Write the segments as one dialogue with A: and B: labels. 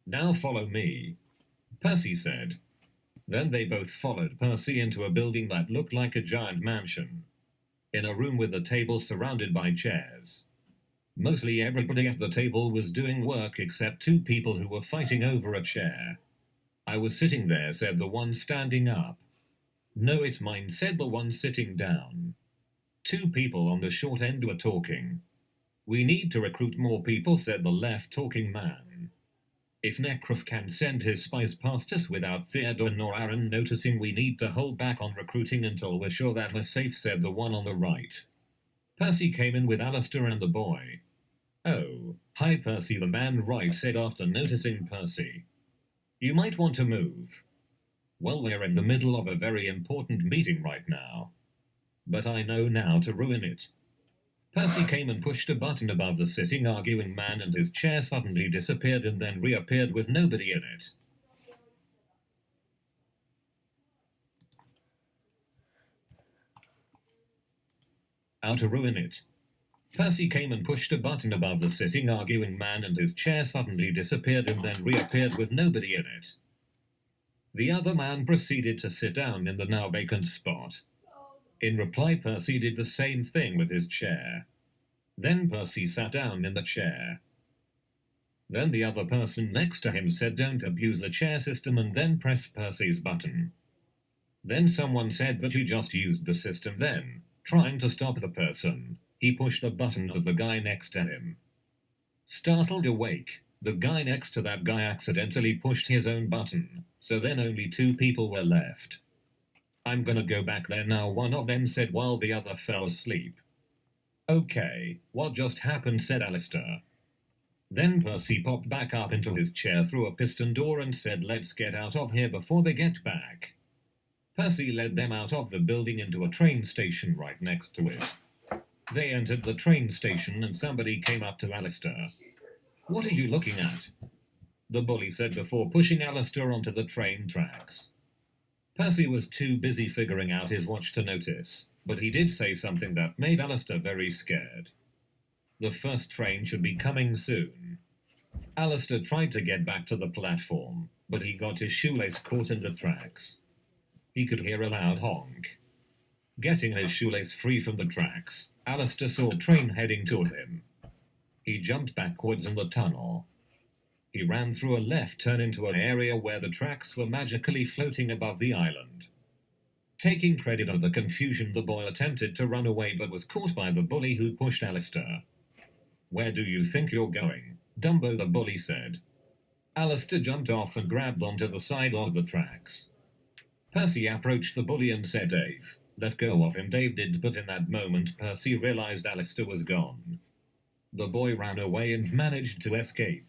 A: Now follow me, Percy said. Then they both followed Percy into a building that looked like a giant mansion. In a room with a table surrounded by chairs. Mostly everybody at the table was doing work except two people who were fighting over a chair. I was sitting there, said the one standing up. No, it's mine, said the one sitting down. Two people on the short end were talking. We need to recruit more people, said the left talking man. If Necrof can send his spies past us without Theodore nor Aaron noticing, we need to hold back on recruiting until we're sure that we're safe, said the one on the right. Percy came in with Alistair and the boy. Oh, hi Percy, the man right said after noticing Percy. You might want to move. Well, we're in the middle of a very important meeting right now. But I know now to ruin it. Percy came and pushed a button above the sitting arguing man, and his chair suddenly disappeared and then reappeared with nobody in it. How to ruin it. Percy came and pushed a button above the sitting arguing man, and his chair suddenly disappeared and then reappeared with nobody in it. The other man proceeded to sit down in the now vacant spot. In reply, Percy did the same thing with his chair. Then Percy sat down in the chair. Then the other person next to him said, "Don't abuse the chair system," and then press Percy's button. Then someone said, "But you just used the system." Then, trying to stop the person, he pushed the button of the guy next to him. Startled awake, the guy next to that guy accidentally pushed his own button, so then only two people were left. "I'm gonna go back there now," one of them said while the other fell asleep. "Okay, what just happened?" said Alistair. Then Percy popped back up into his chair through a piston door and said, "Let's get out of here before they get back." Percy led them out of the building into a train station right next to it. They entered the train station and somebody came up to Alistair. "What are you looking at?" the bully said before pushing Alistair onto the train tracks. Percy was too busy figuring out his watch to notice, but he did say something that made Alistair very scared. The first train should be coming soon. Alistair tried to get back to the platform, but he got his shoelace caught in the tracks. He could hear a loud honk. Getting his shoelace free from the tracks, Alistair saw a train heading toward him. He jumped backwards in the tunnel. He ran through a left turn into an area where the tracks were magically floating above the island. Taking credit of the confusion, the boy attempted to run away but was caught by the bully who pushed Alistair. "Where do you think you're going, Dumbo?" the bully said. Alistair jumped off and grabbed onto the side of the tracks. Percy approached the bully and said, "Dave, let go of him." Dave did, but in that moment Percy realized Alistair was gone. The boy ran away and managed to escape.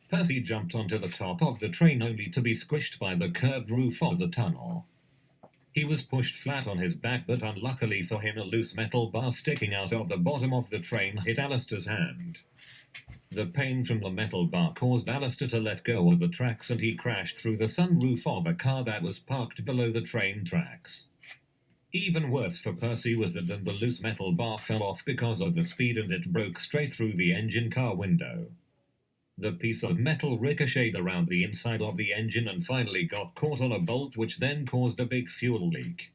A: Percy jumped onto the top of the train only to be squished by the curved roof of the tunnel. He was pushed flat on his back, but unluckily for him, a loose metal bar sticking out of the bottom of the train hit Alistair's hand. The pain from the metal bar caused Alistair to let go of the tracks and he crashed through the sunroof of a car that was parked below the train tracks. Even worse for Percy was that then the loose metal bar fell off because of the speed and it broke straight through the engine car window. The piece of metal ricocheted around the inside of the engine and finally got caught on a bolt, which then caused a big fuel leak.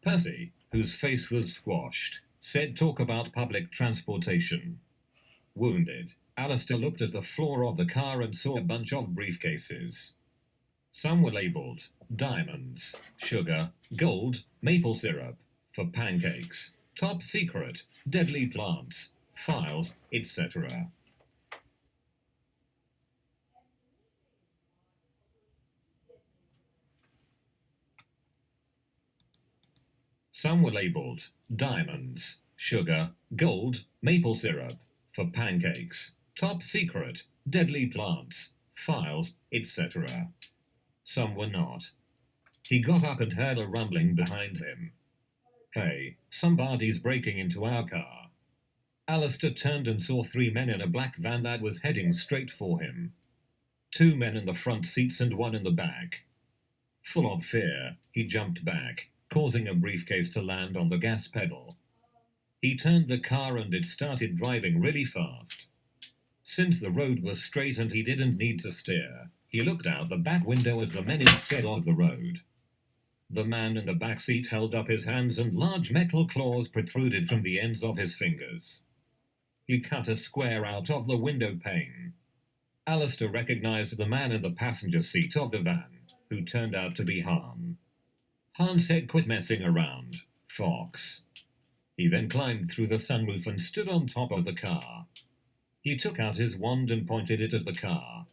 A: Percy, whose face was squashed, said, "Talk about public transportation." Wounded, Alistair looked at the floor of the car and saw a bunch of briefcases. Some were labeled diamonds, sugar, gold, maple syrup, for pancakes, top secret, deadly plants, files, etc. Some were labeled diamonds, sugar, gold, maple syrup, for pancakes, top secret, deadly plants, files, etc. Some were not. He got up and heard a rumbling behind him. "Hey, somebody's breaking into our car." Alistair turned and saw three men in a black van that was heading straight for him. Two men in the front seats and one in the back. Full of fear, he jumped back, causing a briefcase to land on the gas pedal. He turned the car and it started driving really fast. Since the road was straight and he didn't need to steer, he looked out the back window as the men instead of the road. The man in the back seat held up his hands and large metal claws protruded from the ends of his fingers. He cut a square out of the window pane. Alistair recognized the man in the passenger seat of the van, who turned out to be Han. Han said, "Quit messing around, Fox." He then climbed through the sunroof and stood on top of the car. He took out his wand and pointed it at the car.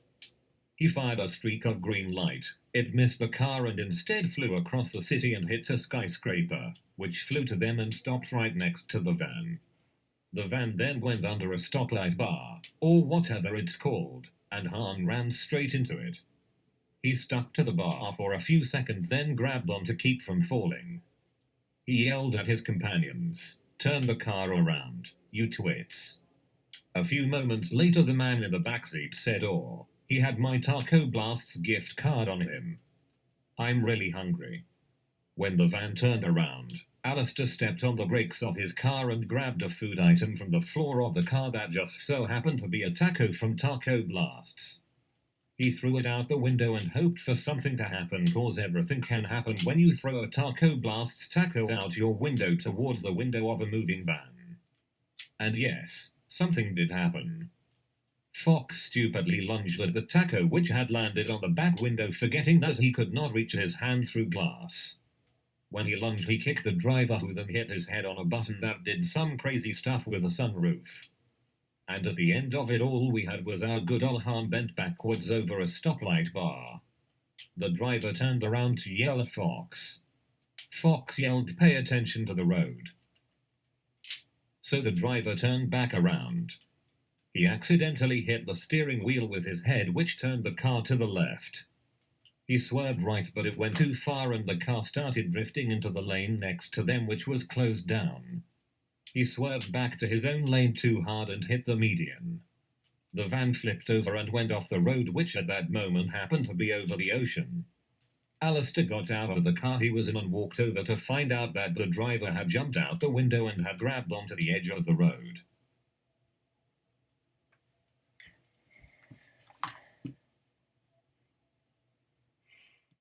A: He fired a streak of green light. It missed the car and instead flew across the city and hit a skyscraper, which flew to them and stopped right next to the van. The van then went under a stoplight bar, or whatever it's called, and Han ran straight into it. He stuck to the bar for a few seconds, then grabbed on to keep from falling. He yelled at his companions, "Turn the car around, you twits." A few moments later, the man in the backseat said, "Oh, he had my Taco Blast's gift card on him. I'm really hungry." When the van turned around, Alistair stepped on the brakes of his car and grabbed a food item from the floor of the car that just so happened to be a taco from Taco Blast's. He threw it out the window and hoped for something to happen, cause everything can happen when you throw a Taco Blast's taco out your window towards the window of a moving van. And yes, something did happen. Fox stupidly lunged at the taco, which had landed on the back window, forgetting that he could not reach his hand through glass. When he lunged, he kicked the driver, who then hit his head on a button that did some crazy stuff with a sunroof. And at the end of it all we had was our good old Han bent backwards over a stoplight bar. The driver turned around to yell at Fox. Fox yelled, "Pay attention to the road." So the driver turned back around. He accidentally hit the steering wheel with his head, which turned the car to the left. He swerved right, but it went too far and the car started drifting into the lane next to them, which was closed down. He swerved back to his own lane too hard and hit the median. The van flipped over and went off the road, which at that moment happened to be over the ocean. Alistair got out of the car he was in and walked over to find out that the driver had jumped out the window and had grabbed onto the edge of the road.